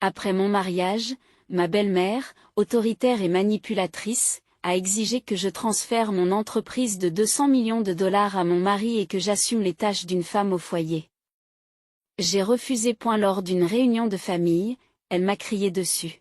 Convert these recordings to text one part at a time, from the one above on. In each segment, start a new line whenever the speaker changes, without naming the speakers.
Après mon mariage, ma belle-mère, autoritaire et manipulatrice, a exigé que je transfère mon entreprise de 200 millions de dollars à mon mari et que j'assume les tâches d'une femme au foyer. J'ai refusé. Lors d'une réunion de famille, elle m'a crié dessus.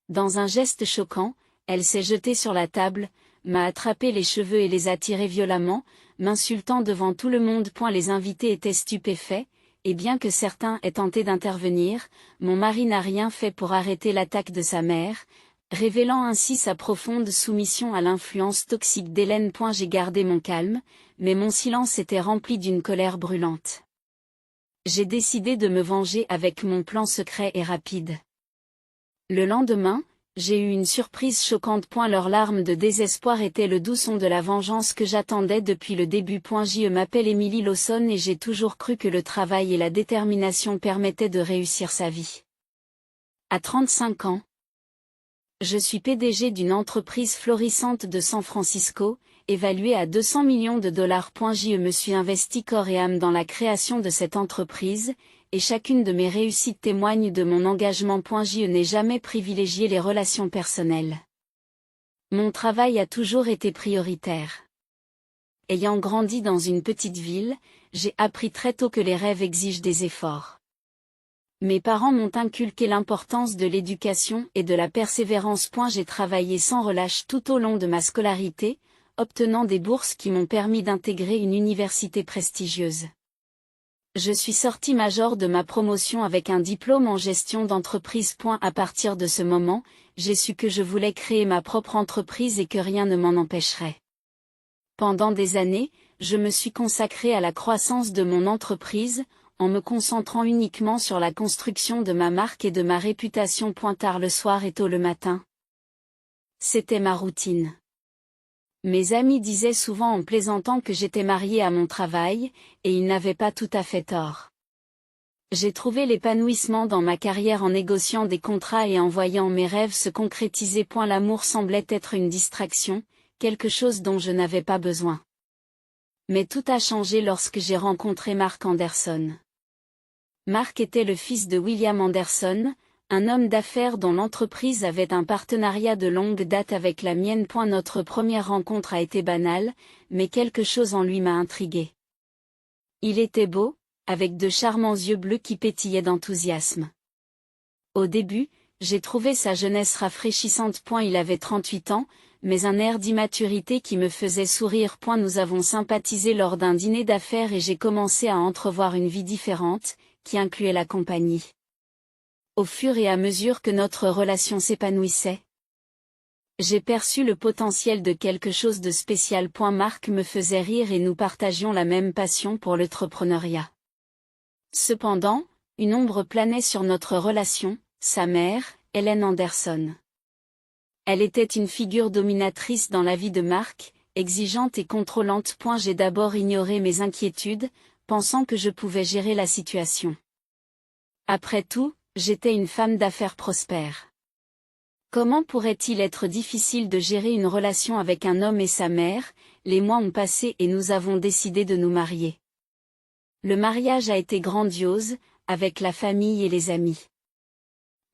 Dans un geste choquant, elle s'est jetée sur la table, m'a attrapé les cheveux et les a tirés violemment, m'insultant devant tout le monde. Les invités étaient stupéfaits, et bien que certains aient tenté d'intervenir, mon mari n'a rien fait pour arrêter l'attaque de sa mère, révélant ainsi sa profonde soumission à l'influence toxique d'Hélène. J'ai gardé mon calme, mais mon silence était rempli d'une colère brûlante. J'ai décidé de me venger avec mon plan secret et rapide. Le lendemain, j'ai eu une surprise choquante. Leurs larmes de désespoir étaient le doux son de la vengeance que j'attendais depuis le début. Je m'appelle Emily Lawson et j'ai toujours cru que le travail et la détermination permettaient de réussir sa vie. À 35 ans, je suis PDG d'une entreprise florissante de San Francisco, évaluée à 200 millions de dollars. Je me suis investi corps et âme dans la création de cette entreprise, et chacune de mes réussites témoigne de mon engagement. Je n'ai jamais privilégié les relations personnelles. Mon travail a toujours été prioritaire. Ayant grandi dans une petite ville, j'ai appris très tôt que les rêves exigent des efforts. Mes parents m'ont inculqué l'importance de l'éducation et de la persévérance. J'ai travaillé sans relâche tout au long de ma scolarité, obtenant des bourses qui m'ont permis d'intégrer une université prestigieuse. Je suis sortie major de ma promotion avec un diplôme en gestion d'entreprise. À partir de ce moment, j'ai su que je voulais créer ma propre entreprise et que rien ne m'en empêcherait. Pendant des années, je me suis consacrée à la croissance de mon entreprise, en me concentrant uniquement sur la construction de ma marque et de ma réputation. Tard le soir et tôt le matin. C'était ma routine. Mes amis disaient souvent en plaisantant que j'étais mariée à mon travail, et ils n'avaient pas tout à fait tort. J'ai trouvé l'épanouissement dans ma carrière en négociant des contrats et en voyant mes rêves se concrétiser. L'amour semblait être une distraction, quelque chose dont je n'avais pas besoin. Mais tout a changé lorsque j'ai rencontré Mark Anderson. Mark était le fils de William Anderson, un homme d'affaires dont l'entreprise avait un partenariat de longue date avec la mienne. Notre première rencontre a été banale, mais quelque chose en lui m'a intriguée. Il était beau, avec de charmants yeux bleus qui pétillaient d'enthousiasme. Au début, j'ai trouvé sa jeunesse rafraîchissante. Il avait 38 ans, mais un air d'immaturité qui me faisait sourire. Nous avons sympathisé lors d'un dîner d'affaires et j'ai commencé à entrevoir une vie différente, qui incluait la compagnie. Au fur et à mesure que notre relation s'épanouissait, j'ai perçu le potentiel de quelque chose de spécial. Mark me faisait rire et nous partagions la même passion pour l'entrepreneuriat. Cependant, une ombre planait sur notre relation, sa mère, Hélène Anderson. Elle était une figure dominatrice dans la vie de Mark, exigeante et contrôlante. J'ai d'abord ignoré mes inquiétudes, pensant que je pouvais gérer la situation. Après tout, j'étais une femme d'affaires prospère. Comment pourrait-il être difficile de gérer une relation avec un homme et sa mère? Les mois ont passé et nous avons décidé de nous marier. Le mariage a été grandiose, avec la famille et les amis.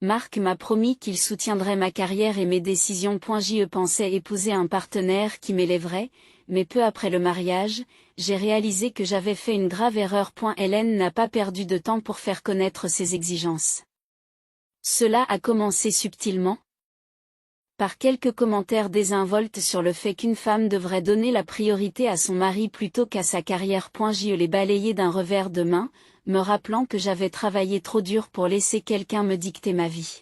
Mark m'a promis qu'il soutiendrait ma carrière et mes décisions. Je pensais épouser un partenaire qui m'élèverait, mais peu après le mariage, j'ai réalisé que j'avais fait une grave erreur. Hélène n'a pas perdu de temps pour faire connaître ses exigences. Cela a commencé subtilement, par quelques commentaires désinvoltes sur le fait qu'une femme devrait donner la priorité à son mari plutôt qu'à sa carrière. Je l'ai balayé d'un revers de main, me rappelant que j'avais travaillé trop dur pour laisser quelqu'un me dicter ma vie.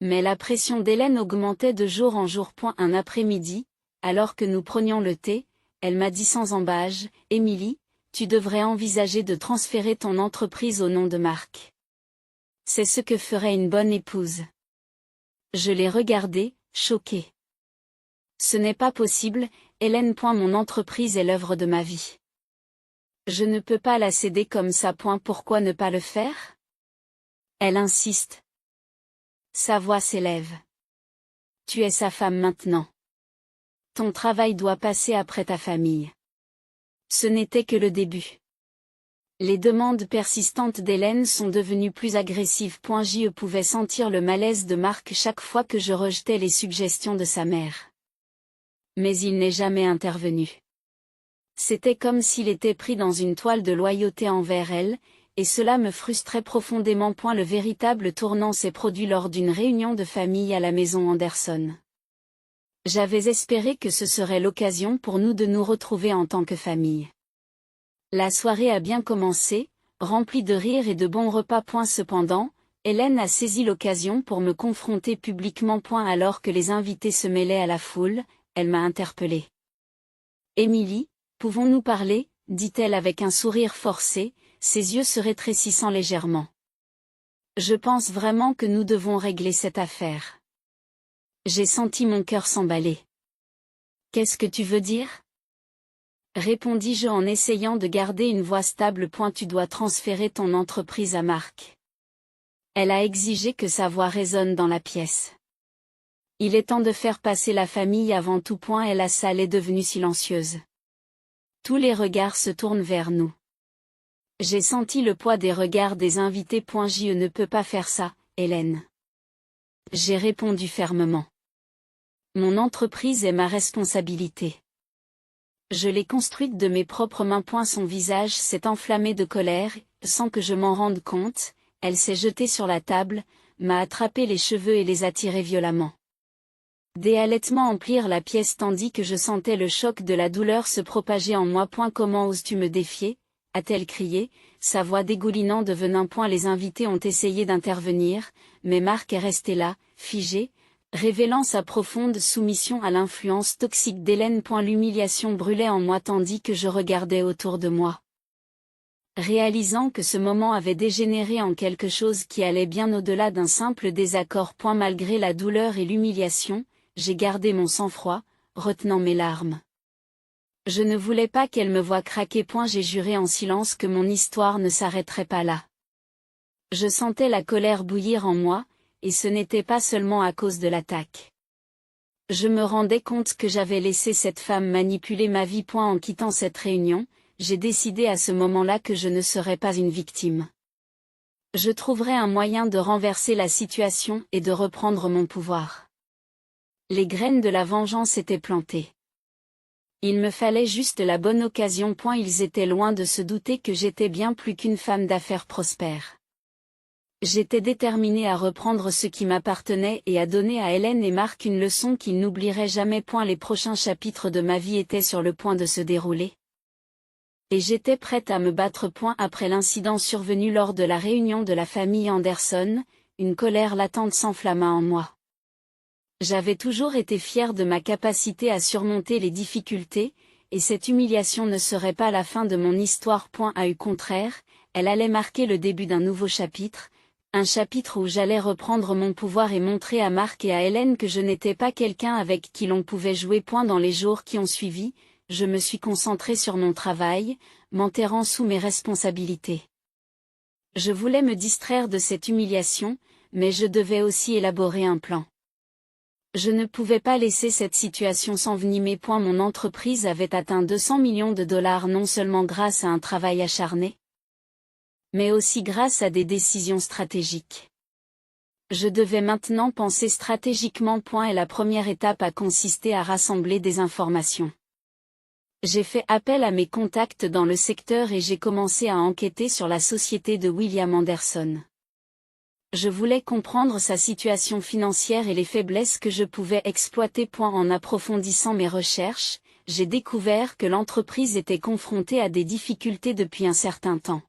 Mais la pression d'Hélène augmentait de jour en jour. Un après-midi, alors que nous prenions le thé, elle m'a dit sans ambages, « Emily, tu devrais envisager de transférer ton entreprise au nom de Mark. C'est ce que ferait une bonne épouse. » Je l'ai regardée, choquée. Ce n'est pas possible, Hélène. Mon entreprise est l'œuvre de ma vie. Je ne peux pas la céder comme ça. Pourquoi ne pas le faire? Elle insiste. Sa voix s'élève. Tu es sa femme maintenant. Ton travail doit passer après ta famille. Ce n'était que le début. Les demandes persistantes d'Hélène sont devenues plus agressives. Je pouvais sentir le malaise de Marc chaque fois que je rejetais les suggestions de sa mère. Mais il n'est jamais intervenu. C'était comme s'il était pris dans une toile de loyauté envers elle, et cela me frustrait profondément. Le véritable tournant s'est produit lors d'une réunion de famille à la maison Anderson. J'avais espéré que ce serait l'occasion pour nous de nous retrouver en tant que famille. La soirée a bien commencé, remplie de rires et de bons repas. Cependant, Hélène a saisi l'occasion pour me confronter publiquement. Alors que les invités se mêlaient à la foule, elle m'a interpellée. « Émilie, pouvons-nous parler ?» dit-elle avec un sourire forcé, ses yeux se rétrécissant légèrement. « Je pense vraiment que nous devons régler cette affaire. » J'ai senti mon cœur s'emballer. « Qu'est-ce que tu veux dire ? » répondis-je en essayant de garder une voix stable. « Tu dois transférer ton entreprise à Marc. » Elle a exigé que sa voix résonne dans la pièce. Il est temps de faire passer la famille avant tout. Et la salle est devenue silencieuse. Tous les regards se tournent vers nous. J'ai senti le poids des regards des invités. Je ne peux pas faire ça, Hélène. J'ai répondu fermement. Mon entreprise est ma responsabilité. Je l'ai construite de mes propres mains. Son visage s'est enflammé de colère, sans que je m'en rende compte, elle s'est jetée sur la table, m'a attrapé les cheveux et les a tirés violemment. Des halètements emplirent la pièce tandis que je sentais le choc de la douleur se propager en moi. Comment oses-tu me défier ? A-t-elle crié, sa voix dégoulinant de venin. Les invités ont essayé d'intervenir, mais Marc est resté là, figé, révélant sa profonde soumission à l'influence toxique d'Hélène. L'humiliation brûlait en moi tandis que je regardais autour de moi. Réalisant que ce moment avait dégénéré en quelque chose qui allait bien au-delà d'un simple désaccord. Malgré la douleur et l'humiliation, j'ai gardé mon sang-froid, retenant mes larmes. Je ne voulais pas qu'elle me voie craquer. J'ai juré en silence que mon histoire ne s'arrêterait pas là. Je sentais la colère bouillir en moi, et ce n'était pas seulement à cause de l'attaque. Je me rendais compte que j'avais laissé cette femme manipuler ma vie. En quittant cette réunion, j'ai décidé à ce moment-là que je ne serais pas une victime. Je trouverais un moyen de renverser la situation et de reprendre mon pouvoir. Les graines de la vengeance étaient plantées. Il me fallait juste la bonne occasion. Ils étaient loin de se douter que j'étais bien plus qu'une femme d'affaires prospère. J'étais déterminée à reprendre ce qui m'appartenait et à donner à Hélène et Marc une leçon qu'ils n'oublieraient jamais. Les prochains chapitres de ma vie étaient sur le point de se dérouler. Et j'étais prête à me battre. Après l'incident survenu lors de la réunion de la famille Anderson, une colère latente s'enflamma en moi. J'avais toujours été fière de ma capacité à surmonter les difficultés, et cette humiliation ne serait pas la fin de mon histoire. Au contraire, elle allait marquer le début d'un nouveau chapitre, un chapitre où j'allais reprendre mon pouvoir et montrer à Marc et à Hélène que je n'étais pas quelqu'un avec qui l'on pouvait jouer. Dans les jours qui ont suivi, je me suis concentrée sur mon travail, m'enterrant sous mes responsabilités. Je voulais me distraire de cette humiliation, mais je devais aussi élaborer un plan. Je ne pouvais pas laisser cette situation s'envenimer. Mon entreprise avait atteint 200 millions de dollars non seulement grâce à un travail acharné, mais aussi grâce à des décisions stratégiques. Je devais maintenant penser stratégiquement. Et la première étape a consisté à rassembler des informations. J'ai fait appel à mes contacts dans le secteur et j'ai commencé à enquêter sur la société de William Anderson. Je voulais comprendre sa situation financière et les faiblesses que je pouvais exploiter. En approfondissant mes recherches, j'ai découvert que l'entreprise était confrontée à des difficultés depuis un certain temps.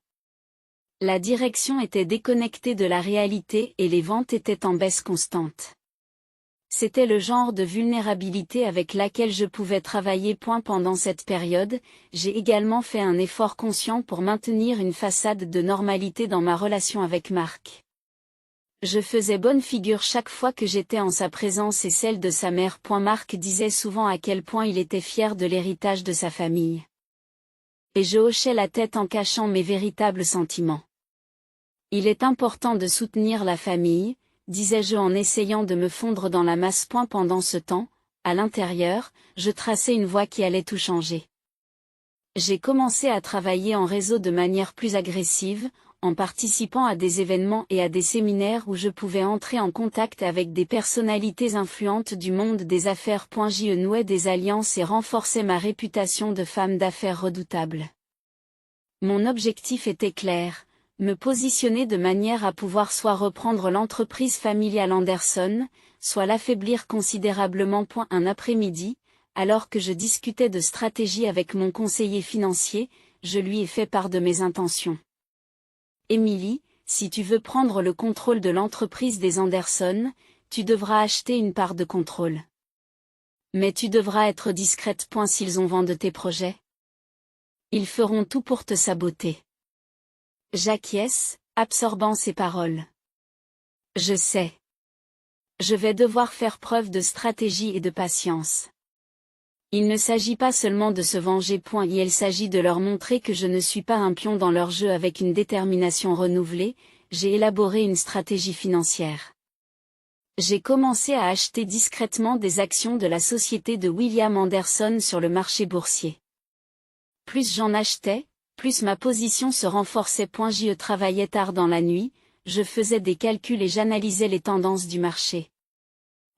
La direction était déconnectée de la réalité et les ventes étaient en baisse constante. C'était le genre de vulnérabilité avec laquelle je pouvais travailler. Pendant cette période, j'ai également fait un effort conscient pour maintenir une façade de normalité dans ma relation avec Marc. Je faisais bonne figure chaque fois que j'étais en sa présence et celle de sa mère. Marc disait souvent à quel point il était fier de l'héritage de sa famille. Et je hochais la tête en cachant mes véritables sentiments. Il est important de soutenir la famille, disais-je en essayant de me fondre dans la masse. Pendant ce temps, à l'intérieur, je traçais une voie qui allait tout changer. J'ai commencé à travailler en réseau de manière plus agressive, en participant à des événements et à des séminaires où je pouvais entrer en contact avec des personnalités influentes du monde des affaires. Je nouais des alliances et renforçais ma réputation de femme d'affaires redoutable. Mon objectif était clair, me positionner de manière à pouvoir soit reprendre l'entreprise familiale Anderson, soit l'affaiblir considérablement. Un après-midi, alors que je discutais de stratégie avec mon conseiller financier, je lui ai fait part de mes intentions. Emily, si tu veux prendre le contrôle de l'entreprise des Anderson, tu devras acheter une part de contrôle. Mais tu devras être discrète. S'ils ont vent de tes projets, ils feront tout pour te saboter. J'acquiesce, absorbant ses paroles. Je sais. Je vais devoir faire preuve de stratégie et de patience. Il ne s'agit pas seulement de se venger. Il s'agit de leur montrer que je ne suis pas un pion dans leur jeu. Avec une détermination renouvelée, j'ai élaboré une stratégie financière. J'ai commencé à acheter discrètement des actions de la société de William Anderson sur le marché boursier. Plus j'en achetais, plus ma position se renforçait. Je travaillais tard dans la nuit, je faisais des calculs et j'analysais les tendances du marché.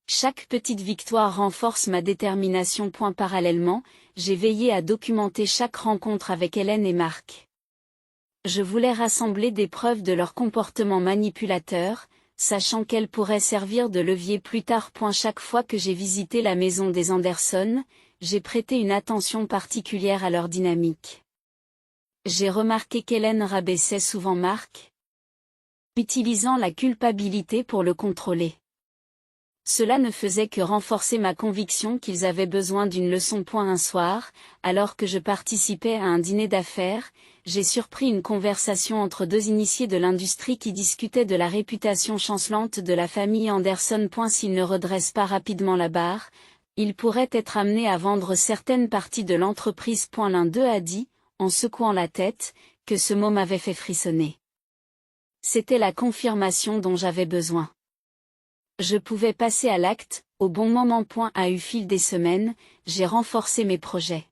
Chaque petite victoire renforce ma détermination. Parallèlement, j'ai veillé à documenter chaque rencontre avec Hélène et Marc. Je voulais rassembler des preuves de leur comportement manipulateur, sachant qu'elles pourraient servir de levier plus tard. Chaque fois que j'ai visité la maison des Anderson, j'ai prêté une attention particulière à leur dynamique. J'ai remarqué qu'Hélène rabaissait souvent Marc, utilisant la culpabilité pour le contrôler. Cela ne faisait que renforcer ma conviction qu'ils avaient besoin d'une leçon. Un soir, alors que je participais à un dîner d'affaires, j'ai surpris une conversation entre deux initiés de l'industrie qui discutaient de la réputation chancelante de la famille Anderson. S'ils ne redressent pas rapidement la barre, ils pourraient être amenés à vendre certaines parties de l'entreprise. L'un d'eux a dit, en secouant la tête, que ce mot m'avait fait frissonner. C'était la confirmation dont j'avais besoin. Je pouvais passer à l'acte, au bon moment. Au fil des semaines, j'ai renforcé mes projets.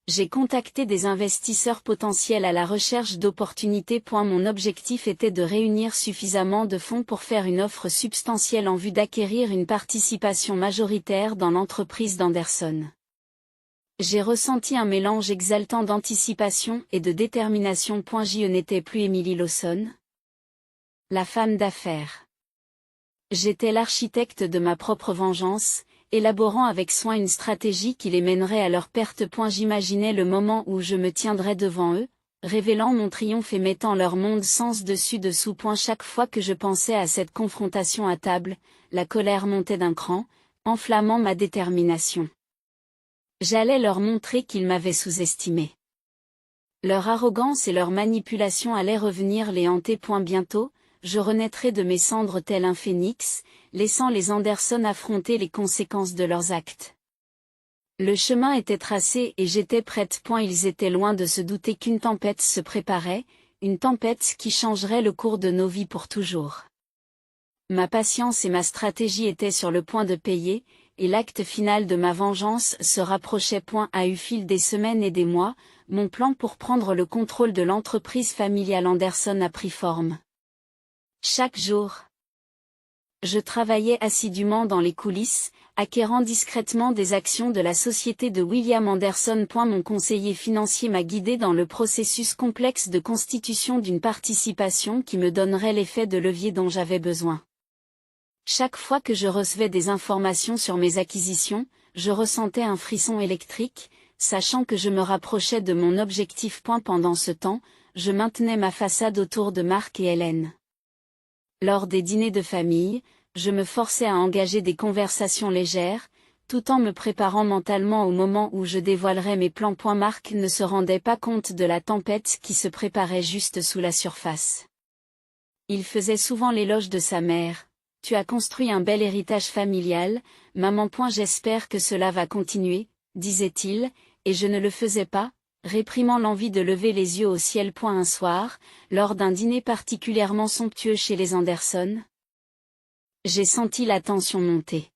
J'ai contacté des investisseurs potentiels à la recherche d'opportunités. Mon objectif était de réunir suffisamment de fonds pour faire une offre substantielle en vue d'acquérir une participation majoritaire dans l'entreprise d'Anderson. J'ai ressenti un mélange exaltant d'anticipation et de détermination. Je n'étais plus Emily Lawson, la femme d'affaires. J'étais l'architecte de ma propre vengeance, élaborant avec soin une stratégie qui les mènerait à leur perte. J'imaginais le moment où je me tiendrais devant eux, révélant mon triomphe et mettant leur monde sens dessus-dessous. Chaque fois que je pensais à cette confrontation à table, la colère montait d'un cran, enflammant ma détermination. J'allais leur montrer qu'ils m'avaient sous-estimé. Leur arrogance et leur manipulation allaient revenir les hanter. Bientôt, je renaîtrais de mes cendres tel un phénix, laissant les Anderson affronter les conséquences de leurs actes. Le chemin était tracé et j'étais prête. Ils étaient loin de se douter qu'une tempête se préparait, une tempête qui changerait le cours de nos vies pour toujours. Ma patience et ma stratégie étaient sur le point de payer, et l'acte final de ma vengeance se rapprochait. Au fil des semaines et des mois, mon plan pour prendre le contrôle de l'entreprise familiale Anderson a pris forme. Chaque jour, je travaillais assidûment dans les coulisses, acquérant discrètement des actions de la société de William Anderson. Mon conseiller financier m'a guidé dans le processus complexe de constitution d'une participation qui me donnerait l'effet de levier dont j'avais besoin. Chaque fois que je recevais des informations sur mes acquisitions, je ressentais un frisson électrique, sachant que je me rapprochais de mon objectif. Pendant ce temps, je maintenais ma façade autour de Marc et Hélène. Lors des dîners de famille, je me forçais à engager des conversations légères, tout en me préparant mentalement au moment où je dévoilerais mes plans. Marc ne se rendait pas compte de la tempête qui se préparait juste sous la surface. Il faisait souvent l'éloge de sa mère. « Tu as construit un bel héritage familial, maman. J'espère que cela va continuer, » disait-il, et je ne le faisais pas, réprimant l'envie de lever les yeux au ciel. Un soir, lors d'un dîner particulièrement somptueux chez les Anderson, j'ai senti la tension monter.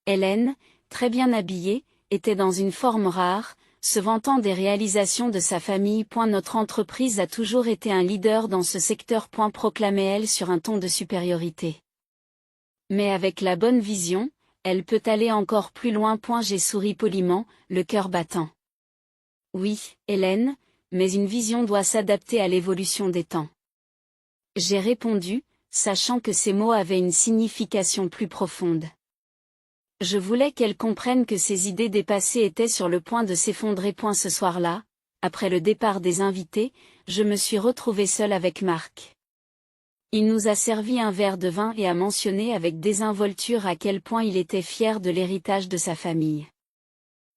Hélène, très bien habillée, était dans une forme rare, se vantant des réalisations de sa famille. Notre entreprise a toujours été un leader dans ce secteur. Proclamait-elle sur un ton de supériorité. Mais avec la bonne vision, elle peut aller encore plus loin. J'ai souri poliment, le cœur battant. Oui, Hélène, mais une vision doit s'adapter à l'évolution des temps. J'ai répondu, sachant que ces mots avaient une signification plus profonde. Je voulais qu'elle comprenne que ses idées dépassées étaient sur le point de s'effondrer. Ce soir-là, après le départ des invités, je me suis retrouvée seule avec Marc. Il nous a servi un verre de vin et a mentionné avec désinvolture à quel point il était fier de l'héritage de sa famille.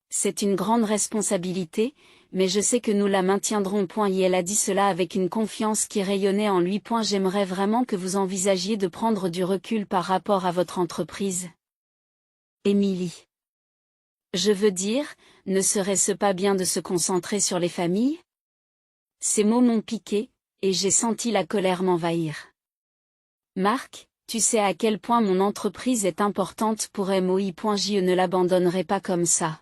C'est une grande responsabilité, mais je sais que nous la maintiendrons. Et elle a dit cela avec une confiance qui rayonnait en lui. J'aimerais vraiment que vous envisagiez de prendre du recul par rapport à votre entreprise. Émilie. Je veux dire, ne serait-ce pas bien de se concentrer sur les familles? Ces mots m'ont piqué, et j'ai senti la colère m'envahir. Marc, tu sais à quel point mon entreprise est importante pour moi. Je ne l'abandonnerai pas comme ça.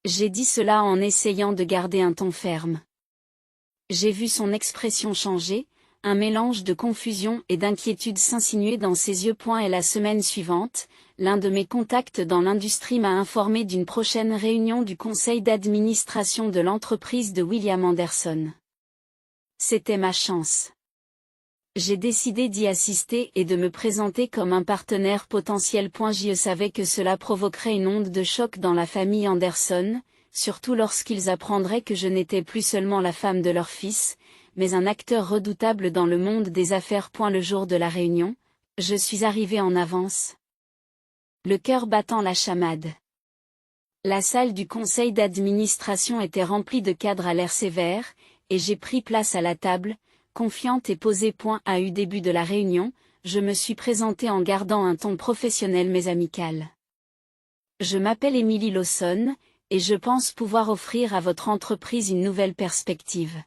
J'ai dit cela en essayant de garder un ton ferme. J'ai vu son expression changer, un mélange de confusion et d'inquiétude s'insinuer dans ses yeux. Et la semaine suivante, l'un de mes contacts dans l'industrie m'a informé d'une prochaine réunion du conseil d'administration de l'entreprise de William Anderson. C'était ma chance. J'ai décidé d'y assister et de me présenter comme un partenaire potentiel. Je savais que cela provoquerait une onde de choc dans la famille Anderson, surtout lorsqu'ils apprendraient que je n'étais plus seulement la femme de leur fils, mais un acteur redoutable dans le monde des affaires. Le jour de la réunion, je suis arrivée en avance. Le cœur battant la chamade. La salle du conseil d'administration était remplie de cadres à l'air sévère, et j'ai pris place à la table, confiante et posée. À eu début de la réunion, je me suis présentée en gardant un ton professionnel mais amical. Je m'appelle Emily Lawson, et je pense pouvoir offrir à votre entreprise une nouvelle perspective.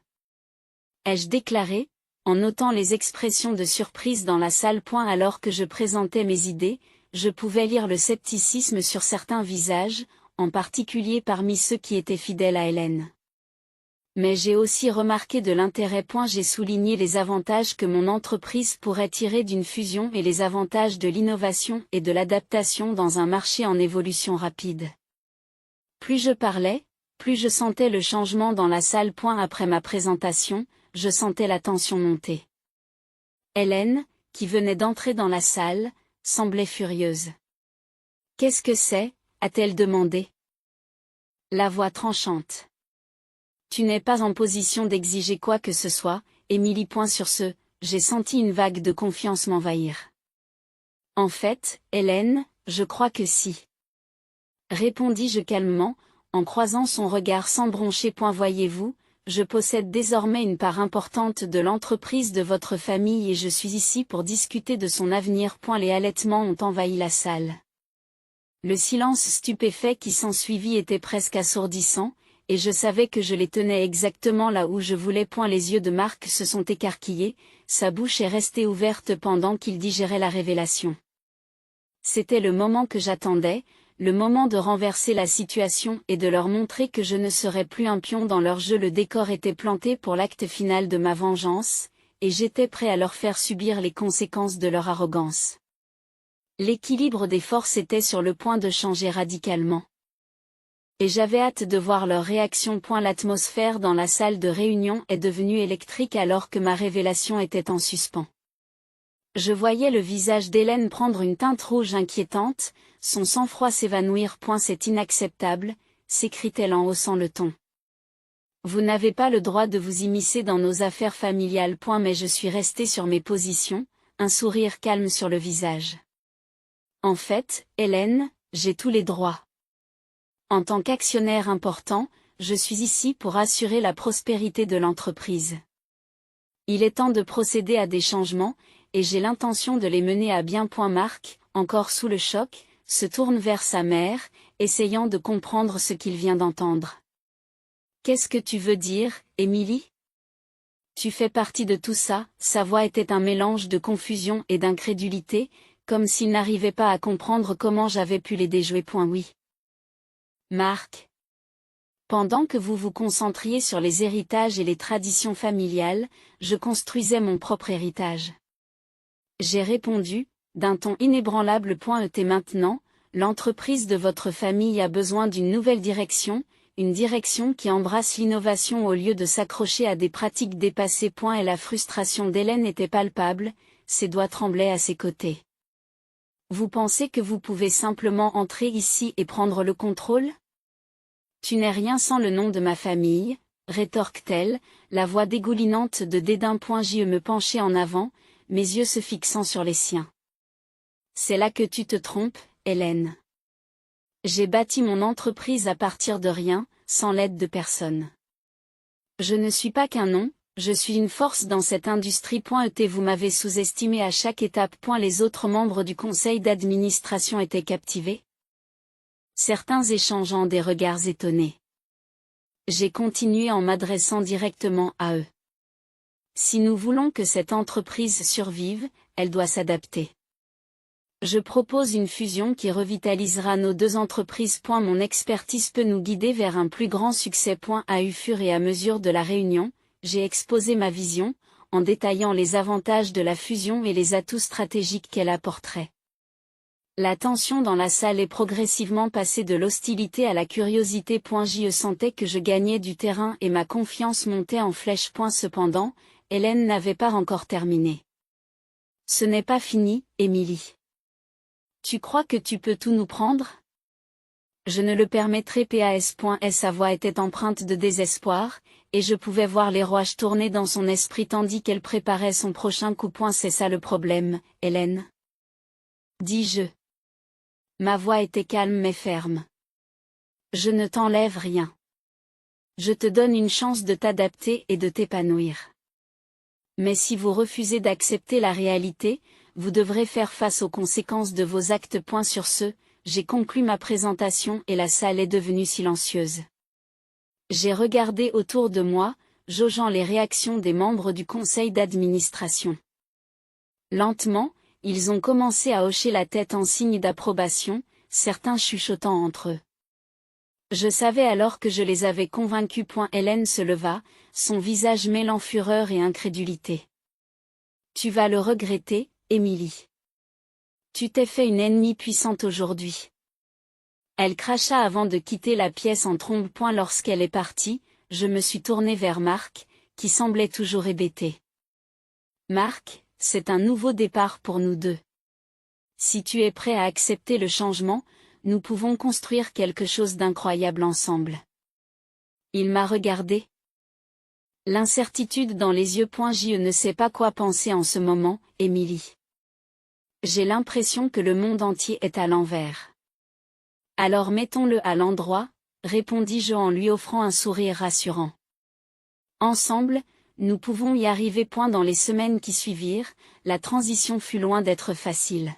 Ai-je déclaré, en notant les expressions de surprise dans la salle. Alors que je présentais mes idées, je pouvais lire le scepticisme sur certains visages, en particulier parmi ceux qui étaient fidèles à Hélène. Mais j'ai aussi remarqué de l'intérêt. J'ai souligné les avantages que mon entreprise pourrait tirer d'une fusion et les avantages de l'innovation et de l'adaptation dans un marché en évolution rapide. Plus je parlais, plus je sentais le changement dans la salle. Après ma présentation, je sentais la tension monter. Hélène, qui venait d'entrer dans la salle, semblait furieuse. « Qu'est-ce que c'est ?» a-t-elle demandé. La voix tranchante. « Tu n'es pas en position d'exiger quoi que ce soit, Émilie. » Sur ce, j'ai senti une vague de confiance m'envahir. « En fait, Hélène, je crois que si. » Répondis-je calmement, en croisant son regard sans broncher. Voyez-vous, je possède désormais une part importante de l'entreprise de votre famille et je suis ici pour discuter de son avenir. Les halètements ont envahi la salle. Le silence stupéfait qui s'ensuivit était presque assourdissant, et je savais que je les tenais exactement là où je voulais. Les yeux de Marc se sont écarquillés, sa bouche est restée ouverte pendant qu'il digérait la révélation. C'était le moment que j'attendais, le moment de renverser la situation et de leur montrer que je ne serais plus un pion dans leur jeu. Le décor était planté pour l'acte final de ma vengeance, et j'étais prêt à leur faire subir les conséquences de leur arrogance. L'équilibre des forces était sur le point de changer radicalement. Et j'avais hâte de voir leur réaction. L'atmosphère dans la salle de réunion est devenue électrique alors que ma révélation était en suspens. Je voyais le visage d'Hélène prendre une teinte rouge inquiétante, son sang-froid s'évanouir. C'est inacceptable, s'écrie-t-elle en haussant le ton. Vous n'avez pas le droit de vous immiscer dans nos affaires familiales. Mais je suis restée sur mes positions, un sourire calme sur le visage. En fait, Hélène, j'ai tous les droits. En tant qu'actionnaire important, je suis ici pour assurer la prospérité de l'entreprise. Il est temps de procéder à des changements, et j'ai l'intention de les mener à bien. Marc, encore sous le choc, se tourne vers sa mère, essayant de comprendre ce qu'il vient d'entendre. Qu'est-ce que tu veux dire, Émilie? Tu fais partie de tout ça. Sa voix était un mélange de confusion et d'incrédulité, comme s'il n'arrivait pas à comprendre comment j'avais pu les déjouer. Oui. Marc. Pendant que vous vous concentriez sur les héritages et les traditions familiales, je construisais mon propre héritage. J'ai répondu, d'un ton inébranlable. Et maintenant, l'entreprise de votre famille a besoin d'une nouvelle direction, une direction qui embrasse l'innovation au lieu de s'accrocher à des pratiques dépassées. Et la frustration d'Hélène était palpable, ses doigts tremblaient à ses côtés. Vous pensez que vous pouvez simplement entrer ici et prendre le contrôle ? Tu n'es rien sans le nom de ma famille, rétorque-t-elle, la voix dégoulinante de dédain. Je me penchai en avant, mes yeux se fixant sur les siens. C'est là que tu te trompes, Hélène. J'ai bâti mon entreprise à partir de rien, sans l'aide de personne. Je ne suis pas qu'un nom, je suis une force dans cette industrie. Vous m'avez sous-estimé à chaque étape. Les autres membres du conseil d'administration étaient captivés, certains échangeant des regards étonnés. J'ai continué en m'adressant directement à eux. Si nous voulons que cette entreprise survive, elle doit s'adapter. Je propose une fusion qui revitalisera nos deux entreprises. Mon expertise peut nous guider vers un plus grand succès. Au fur et à mesure de la réunion, j'ai exposé ma vision, en détaillant les avantages de la fusion et les atouts stratégiques qu'elle apporterait. La tension dans la salle est progressivement passée de l'hostilité à la curiosité. Je sentais que je gagnais du terrain et ma confiance montait en flèche. Cependant, Hélène n'avait pas encore terminé. Ce n'est pas fini, Émilie. Tu crois que tu peux tout nous prendre ? Je ne le permettrai pas. Sa voix était empreinte de désespoir, et je pouvais voir les rouages tourner dans son esprit tandis qu'elle préparait son prochain coup. C'est ça le problème, Hélène, dis-je. Ma voix était calme mais ferme. Je ne t'enlève rien. Je te donne une chance de t'adapter et de t'épanouir. Mais si vous refusez d'accepter la réalité, vous devrez faire face aux conséquences de vos actes. Sur ce, j'ai conclu ma présentation et la salle est devenue silencieuse. J'ai regardé autour de moi, jaugeant les réactions des membres du conseil d'administration. Lentement, ils ont commencé à hocher la tête en signe d'approbation, certains chuchotant entre eux. Je savais alors que je les avais convaincus. Hélène se leva, son visage mêlant fureur et incrédulité. Tu vas le regretter, Émilie. Tu t'es fait une ennemie puissante aujourd'hui. Elle cracha avant de quitter la pièce en trombe. Lorsqu'elle est partie, je me suis tournée vers Marc, qui semblait toujours hébété. Marc, c'est un nouveau départ pour nous deux. Si tu es prêt à accepter le changement, nous pouvons construire quelque chose d'incroyable ensemble. Il m'a regardé. L'incertitude dans les yeux. Je ne sais pas quoi penser en ce moment, Émilie. J'ai l'impression que le monde entier est à l'envers. Alors mettons-le à l'endroit, répondis-je en lui offrant un sourire rassurant. Ensemble, nous pouvons y arriver. Dans les semaines qui suivirent, la transition fut loin d'être facile.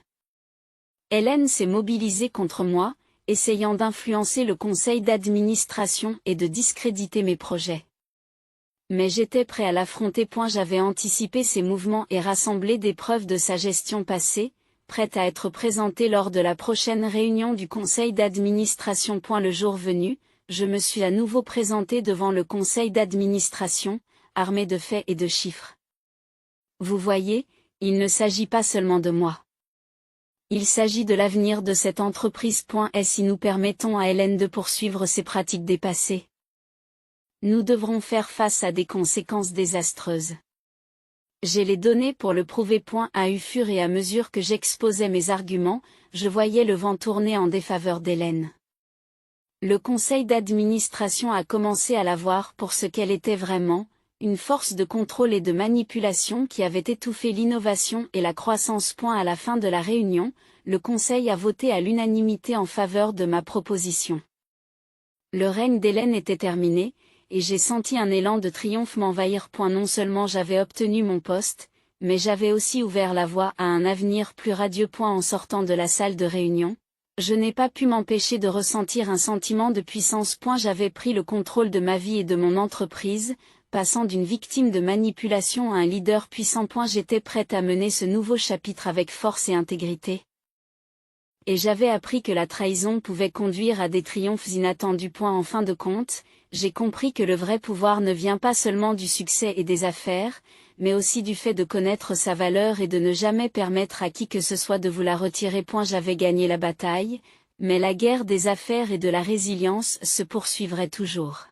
Hélène s'est mobilisée contre moi, essayant d'influencer le conseil d'administration et de discréditer mes projets. Mais j'étais prêt à l'affronter. J'avais anticipé ses mouvements et rassemblé des preuves de sa gestion passée, prête à être présentée lors de la prochaine réunion du conseil d'administration. Le jour venu, je me suis à nouveau présenté devant le conseil d'administration, armé de faits et de chiffres. Vous voyez, il ne s'agit pas seulement de moi. Il s'agit de l'avenir de cette entreprise. Et si nous permettons à Hélène de poursuivre ses pratiques dépassées, nous devrons faire face à des conséquences désastreuses. J'ai les données pour le prouver. Au fur et à mesure que j'exposais mes arguments, je voyais le vent tourner en défaveur d'Hélène. Le conseil d'administration a commencé à la voir pour ce qu'elle était vraiment, une force de contrôle et de manipulation qui avait étouffé l'innovation et la croissance. À la fin de la réunion, le conseil a voté à l'unanimité en faveur de ma proposition. Le règne d'Hélène était terminé, et j'ai senti un élan de triomphe m'envahir. Non seulement j'avais obtenu mon poste, mais j'avais aussi ouvert la voie à un avenir plus radieux. En sortant de la salle de réunion, je n'ai pas pu m'empêcher de ressentir un sentiment de puissance. J'avais pris le contrôle de ma vie et de mon entreprise, passant d'une victime de manipulation à un leader puissant. J'étais prête à mener ce nouveau chapitre avec force et intégrité. Et j'avais appris que la trahison pouvait conduire à des triomphes inattendus. En fin de compte, j'ai compris que le vrai pouvoir ne vient pas seulement du succès et des affaires, mais aussi du fait de connaître sa valeur et de ne jamais permettre à qui que ce soit de vous la retirer. J'avais gagné la bataille, mais la guerre des affaires et de la résilience se poursuivrait toujours.